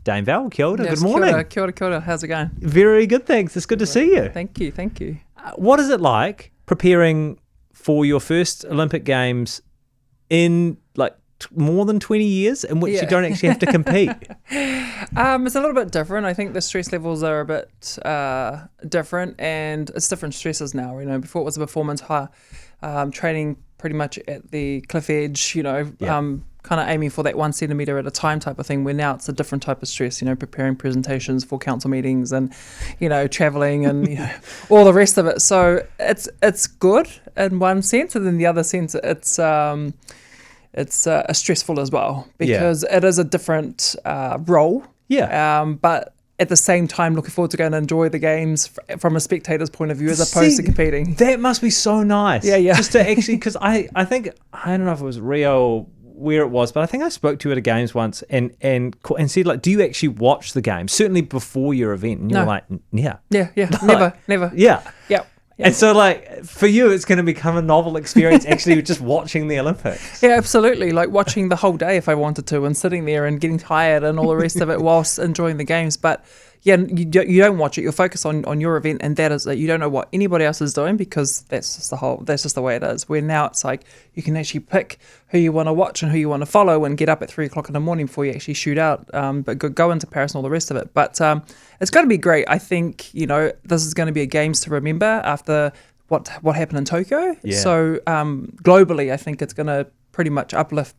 Dame Val. Kia ora, Yes, good morning. Kia ora. How's it going? Very good, thanks. It's good to see you. Thank you. What is it like preparing for your first Olympic Games in more than 20 years in which you don't actually have to compete? It's a little bit different. I think the stress levels are a bit different, and it's different stresses now. Before it was a performance high, training pretty much at the cliff edge, kind of aiming for that 1 centimetre at a time type of thing, where now it's a different type of stress, preparing presentations for council meetings and, travelling and all the rest of it. So it's good in one sense, and then the other sense it's stressful as well, because it is a different role. But at the same time, looking forward to going and enjoy the games from a spectator's point of view as opposed to competing. That must be so nice. Yeah. Just to actually, because I think, I don't know if it was Rio or where it was, but I think I spoke to you at a games once and said, do you actually watch the game? Certainly before your event. And you were like, yeah. Yeah, never. Yeah. Yeah. And so, for you, it's going to become a novel experience actually just watching the Olympics. Yeah, absolutely. Like watching the whole day if I wanted to, and sitting there and getting tired and all the rest of it whilst enjoying the games. But yeah, you don't watch it. You'll focus on your event, and that is that you don't know what anybody else is doing, because that's just the way it is. Where now it's like you can actually pick who you want to watch and who you want to follow, and get up at 3 o'clock in the morning before you actually shoot out. But go into Paris and all the rest of it. But it's going to be great. I think this is going to be a games to remember after what happened in Tokyo. Yeah. So globally, I think it's going to pretty much uplift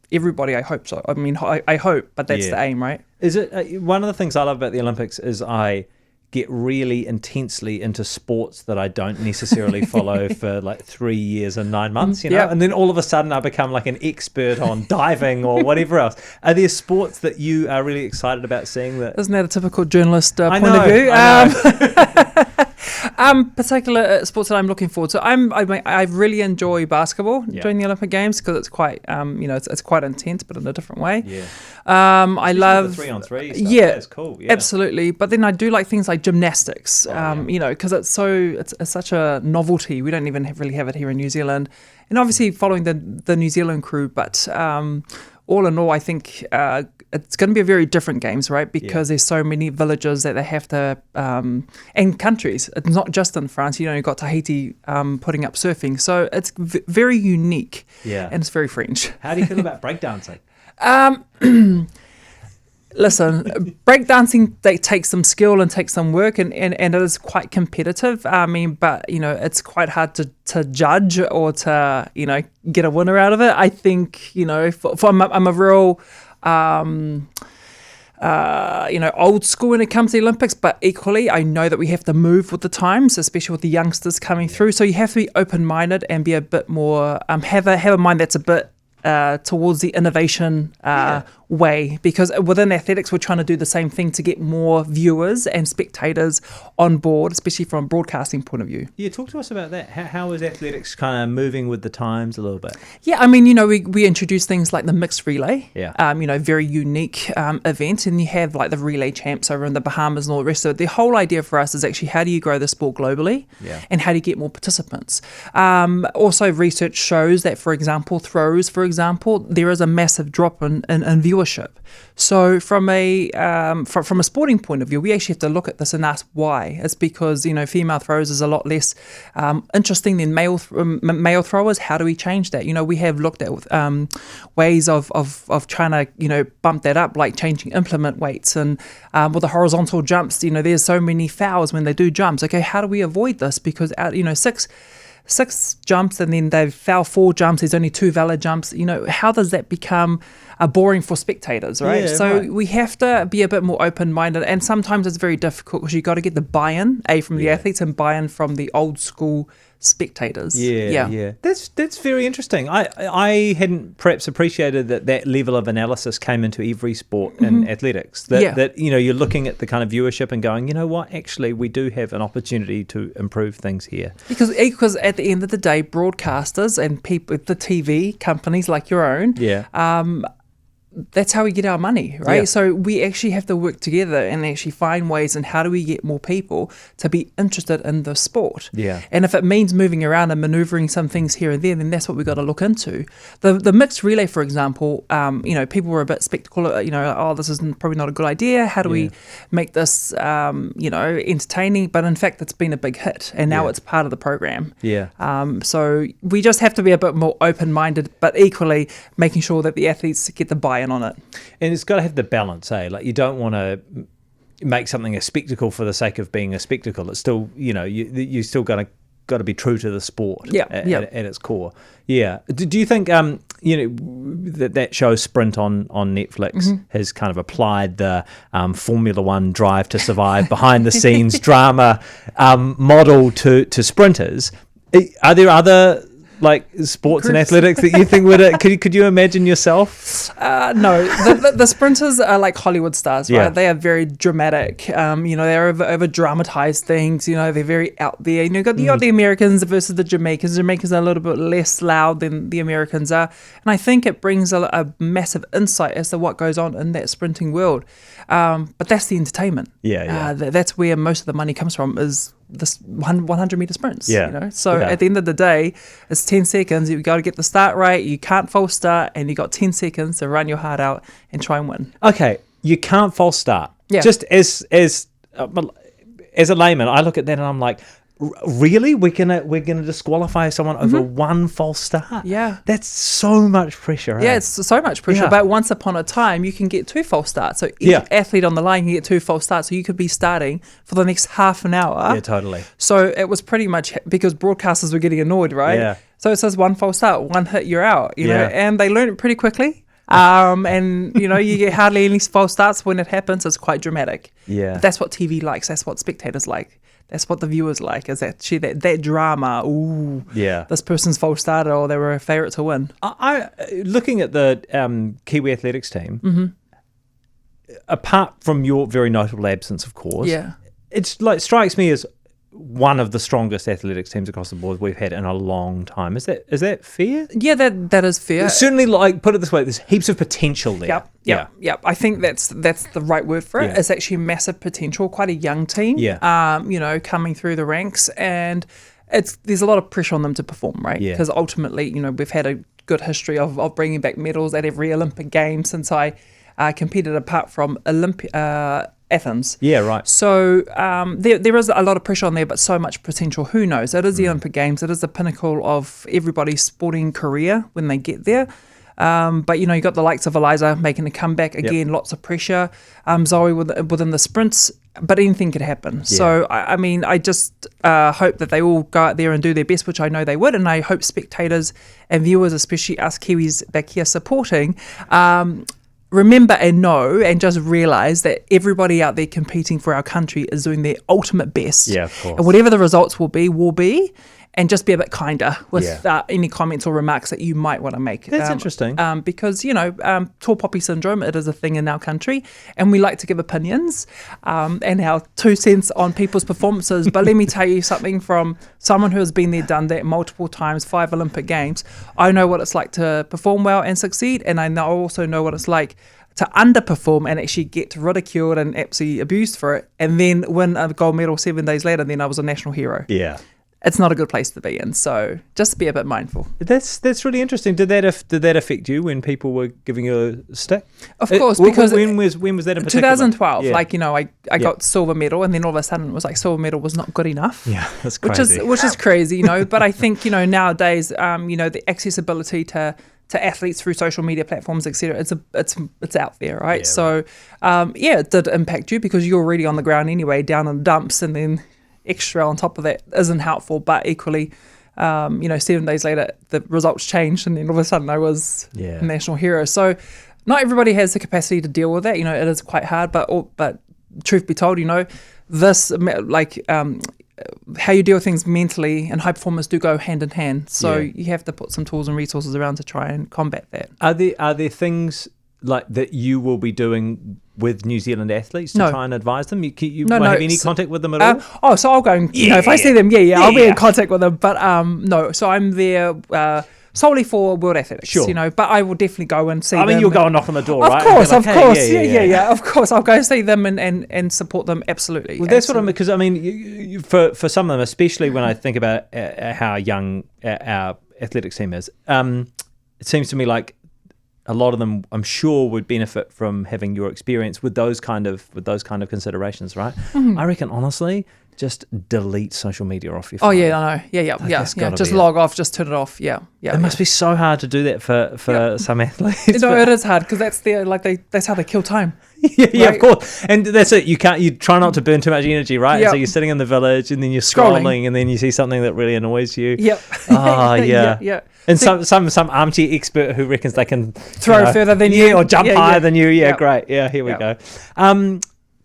everybody. I hope so. I mean, I hope, but that's the aim, right? Is it one of the things I love about the Olympics is I get really intensely into sports that I don't necessarily follow for 3 years and 9 months, and then all of a sudden I become an expert on diving or whatever else. Are there sports that you are really excited about seeing? That isn't that a typical journalist point of view? I know. Particular sports that I'm looking forward to. I really enjoy basketball during the Olympic Games, because it's quite it's quite intense, but in a different way. I love the 3-on-3 stuff. Yeah, that's cool. Absolutely. But then I do like things like gymnastics. Because it's such a novelty. We don't even really have it here in New Zealand, and obviously following the New Zealand crew. But all in all, I think it's going to be a very different games, right? Because there's so many villages that they have to, and countries. It's not just in France. You've got Tahiti putting up surfing. So it's very unique. Yeah. And it's very French. How do you feel about breakdancing? Listen, breakdancing, they take some skill and take some work, and it is quite competitive. But it's quite hard to judge or to get a winner out of it. I think I'm a real old school when it comes to the Olympics, but equally I know that we have to move with the times, especially with the youngsters coming through. So you have to be open-minded and be a bit more have a mind that's a bit towards the innovation way, because within athletics we're trying to do the same thing to get more viewers and spectators on board, especially from a broadcasting point of view. Yeah, talk to us about that. How is athletics kind of moving with the times a little bit? Yeah, we introduce things like the mixed relay, very unique event, and you have the relay champs over in the Bahamas and all the rest of it. The whole idea for us is actually how do you grow the sport globally, and how do you get more participants. Also, research shows that, for example, throws, there is a massive drop in viewership. So from a sporting point of view, we actually have to look at this and ask why. It's because female throwers is a lot less interesting than male throwers. How do we change that? We have looked at ways of trying to bump that up, like changing implement weights, and with the horizontal jumps. There's so many fouls when they do jumps. Okay, how do we avoid this? Because six jumps and then they foul 4 jumps, there's only 2 valid jumps. How does that become boring for spectators, right? We have to be a bit more open-minded, and sometimes it's very difficult because you got to get the buy-in from the athletes and buy-in from the old school spectators. That's very interesting. I hadn't perhaps appreciated that level of analysis came into every sport in athletics, that you're looking at the kind of viewership and going, what, actually we do have an opportunity to improve things here, because at the end of the day, broadcasters and people, the TV companies like your own, that's how we get our money, right? Yeah. So we actually have to work together and actually find ways and how do we get more people to be interested in the sport. Yeah. And if it means moving around and maneuvering some things here and there, then that's what we've got to look into. The mixed relay, for example, people were a bit skeptical, this is probably not a good idea. How do we make this, entertaining? But in fact, it's been a big hit and now it's part of the program. Yeah. So we just have to be a bit more open-minded, but equally making sure that the athletes get the buy-in on it. And it's got to have the balance, Like you don't want to make something a spectacle for the sake of being a spectacle. It's still, you still got to be true to the sport at its core. Yeah. Do you think, that show Sprint on Netflix has kind of applied the Formula One Drive to Survive behind the scenes drama model to sprinters? Are there other sports and athletics that you think could you imagine yourself? No, the sprinters are like Hollywood stars, right? They are very dramatic. They're over dramatized things. They're very out there. You've got the Americans versus the Jamaicans. The Jamaicans are a little bit less loud than the Americans are, and I think it brings a massive insight as to what goes on in that sprinting world. But that's the entertainment. That's where most of the money comes from, is this 100-meter sprints. So at the end of the day, it's 10 seconds. You've got to get the start right. You can't false start, and you've got 10 seconds to run your heart out and try and win. Okay, you can't false start. Just as a layman, I look at that and I'm like, really? We're gonna disqualify someone over one false start? Yeah, that's so much pressure. Yeah, it's so much pressure. But once upon a time, you can get 2 false starts. So each athlete on the line can get 2 false starts. So you could be starting for the next half an hour. Yeah, totally. So it was pretty much because broadcasters were getting annoyed, right? Yeah. So it says 1 false start, 1 hit, you're out. You know, and they learned it pretty quickly. And you get hardly any false starts when it happens. It's quite dramatic. Yeah, but that's what TV likes. That's what spectators like. That's what the viewers like, is that drama. Ooh, this person's false started, or they were a favourite to win. I looking at the Kiwi athletics team, apart from your very notable absence, of course, it's strikes me as one of the strongest athletics teams across the board we've had in a long time. Is that fair? Yeah, that is fair. Certainly, put it this way, there's heaps of potential there. Yep. I think that's the right word for it. It's actually massive potential, quite a young team. Coming through the ranks, and there's a lot of pressure on them to perform, right? Because ultimately, we've had a good history of bringing back medals at every Olympic game since I competed, apart from Athens. Yeah, right. So there is a lot of pressure on there, but so much potential. Who knows? It is the Olympic Games. It is the pinnacle of everybody's sporting career when they get there. But you got the likes of Eliza making a comeback again. Lots of pressure. Zoe within the sprints, but anything could happen. So I just hope that they all go out there and do their best, which I know they would, and I hope spectators and viewers, especially us Kiwis back here supporting, remember and know and just realise that everybody out there competing for our country is doing their ultimate best. Yeah, of course. And whatever the results will be, and just be a bit kinder with any comments or remarks that you might want to make. That's interesting. Because, tall poppy syndrome, it is a thing in our country, and we like to give opinions and our 2 cents on people's performances. But let me tell you something from someone who has been there, done that multiple times, 5 Olympic Games. I know what it's like to perform well and succeed, and I also know what it's like to underperform and actually get ridiculed and absolutely abused for it, and then win a gold medal 7 days later, then I was a national hero. Yeah. It's not a good place to be in, so just be a bit mindful. That's really interesting. Did that affect you when people were giving you a stick? Of course, because when was that in particular? 2012. I got silver medal, and then all of a sudden it was like silver medal was not good enough. Yeah, that's crazy. Which is crazy, But I think nowadays, the accessibility to athletes through social media platforms, etc. It's out there, right? Yeah, it did impact you because you're already on the ground anyway, down in the dumps, and then extra on top of that isn't helpful. But equally, 7 days later, the results changed, and then all of a sudden I was a national hero. So not everybody has the capacity to deal with that. It is quite hard. But truth be told, this how you deal with things mentally and high performers do go hand in hand. So you have to put some tools and resources around to try and combat that. Are there things like that you will be doing with New Zealand athletes to try and advise them? You won't have any contact with them at all? So I'll go and, if I see them, I'll be in contact with them. But no, so I'm there solely for World Athletics, sure. but I will definitely go and see them. I mean, you'll go and knock on the door, right? Of course. Yeah, of course. I'll go see them and support them, absolutely. Well, that's what I mean, because, I mean, for some of them, especially when I think about how young our athletics team is, it seems to me like a lot of them, I'm sure, would benefit from having your experience with those kind of considerations, right? I reckon, honestly, just delete social media off your phone. Oh yeah, I know. Yeah. Just log off, just turn it off. Yeah. It must be so hard to do that for some athletes. No, it is hard because that's how they kill time. Yeah, of course. And that's it. You try not to burn too much energy, right? Yep. So you're sitting in the village and then you're scrolling and then you see something that really annoys you. Yep. Oh, yeah. Yeah. And some armchair expert who reckons they can throw further than you or jump higher than you. Yeah, great. Yeah, here we go.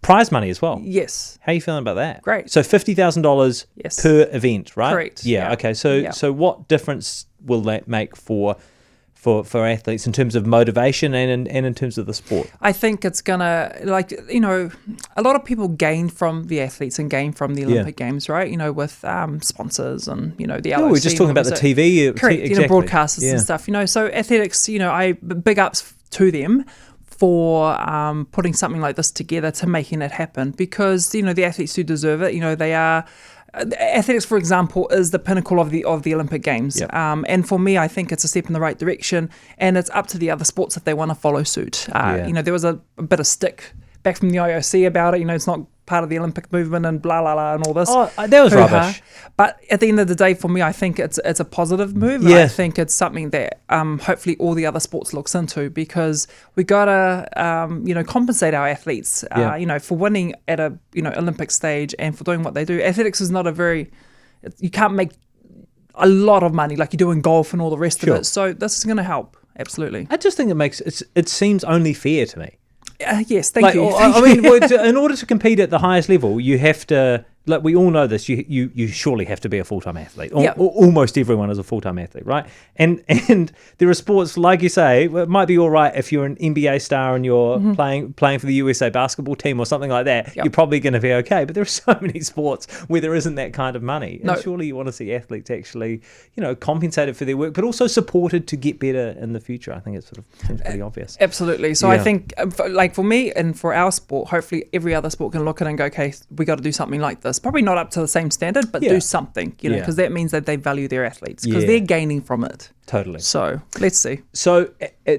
Prize money as well. Yes. How are you feeling about that? Great. So $50,000 per event, right? Correct. Yeah. Okay. So what difference will that make for athletes in terms of motivation and in terms of the sport? I think it's gonna, a lot of people gain from the athletes and gain from the Olympic Games, right? with sponsors and the LOC. We're just talking about the TV, correct? Exactly. Broadcasters and stuff. So athletics, I big ups to them for putting something like this together to making it happen, because the athletes do deserve it. They are. Athletics, for example, is the pinnacle of the Olympic Games. Yep. And for me, I think it's a step in the right direction, and it's up to the other sports if they want to follow suit. There was a bit of stick back from the IOC about it. It's not part of the Olympic movement and blah, blah, blah and all this. Oh, that was rubbish. But at the end of the day, for me, I think it's a positive move. Yeah. I think it's something that hopefully all the other sports looks into, because we got to, compensate our athletes, for winning at a, Olympic stage and for doing what they do. Athletics is not you can't make a lot of money like you do in golf and all the rest of it. So this is going to help. Absolutely. I just think it seems only fair to me. Yes, thank you. In order to compete at the highest level, you have to, we all know this, you surely have to be a full-time athlete. Yep. Almost everyone is a full-time athlete, right? And there are sports, like you say, it might be all right if you're an NBA star and you're playing for the USA basketball team or something like that. Yep. You're probably going to be okay. But there are so many sports where there isn't that kind of money. And surely you want to see athletes actually, compensated for their work, but also supported to get better in the future. I think it sort of seems pretty obvious. Absolutely. So I think, for me and for our sport, hopefully every other sport can look at it and go, okay, we got to do something like this. Probably not up to the same standard, but do something, because that means that they value their athletes, because they're gaining from it. Totally. So let's see. So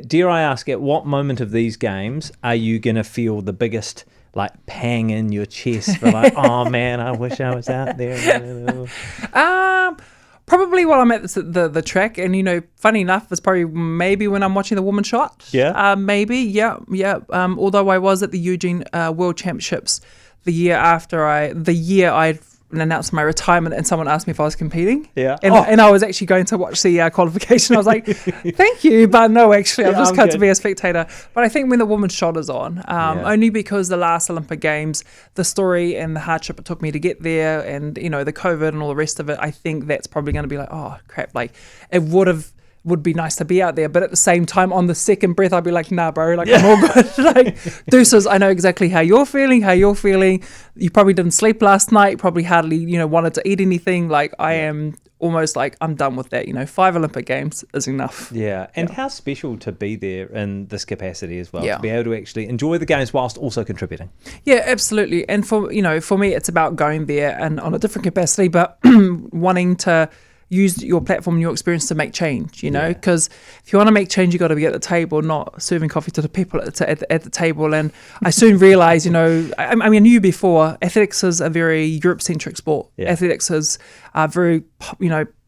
dare I ask, at what moment of these games are you going to feel the biggest pang in your chest for oh man, I wish I was out there? Probably while I'm at the track, and funny enough, it's probably maybe when I'm watching the women's shot. Yeah. Maybe. Yeah. Although I was at the Eugene World Championships the year I announced my retirement, and someone asked me if I was competing. Yeah. And I was actually going to watch the qualification. I was like, thank you, but no, actually, I've just come to be a spectator. But I think when the women's shot is on, only because the last Olympic Games, the story and the hardship it took me to get there, and, the COVID and all the rest of it, I think that's probably going to be oh, crap. It would be nice to be out there, but at the same time, on the second breath, I'd be like, nah, bro, I'm all good. Deuces, I know exactly how you're feeling. You probably didn't sleep last night, probably hardly, wanted to eat anything. I am almost I'm done with that. 5 Olympic Games is enough. Yeah, and how special to be there in this capacity as well, to be able to actually enjoy the games whilst also contributing. Yeah, absolutely. And for me, it's about going there and on a different capacity, but wanting to use your platform and your experience to make change, because if you want to make change, you got to be at the table, not serving coffee to the people at the table. And I soon realized, I knew you before, athletics is a very Europe-centric sport. Yeah. Athletics is very,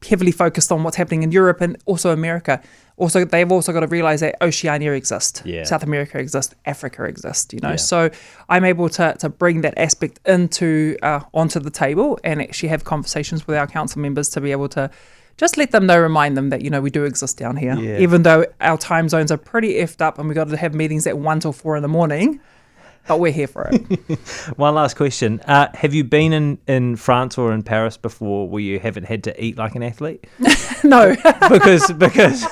heavily focused on what's happening in Europe and also America. Also, they've also got to realize that Oceania exists, South America exists, Africa exists, So I'm able to bring that aspect onto the table and actually have conversations with our council members to be able to just let them know, remind them that, we do exist down here. Yeah. Even though our time zones are pretty effed up and we got to have meetings at 1 till 4 in the morning. but we're here for it. One last question. Have you been in France or in Paris before where you haven't had to eat like an athlete? No. because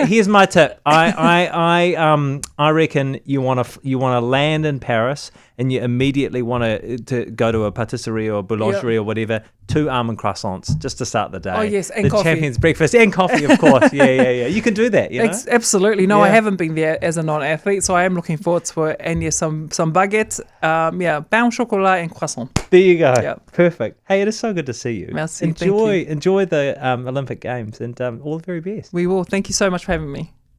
here's my tip. I reckon you want to land in Paris and you immediately want to go to a patisserie or boulangerie or whatever, 2 almond croissants just to start the day. Oh yes, and the coffee. Champions breakfast and coffee, of course. Yeah. You can do that. You know? Absolutely. No, I haven't been there as a non-athlete, so I am looking forward to it. And some baguette, pain au chocolat and croissant. There you go. Yep. Perfect. Hey, it is so good to see you. Merci. Enjoy the Olympic Games and all the very best. We will. Thank you so much for having me.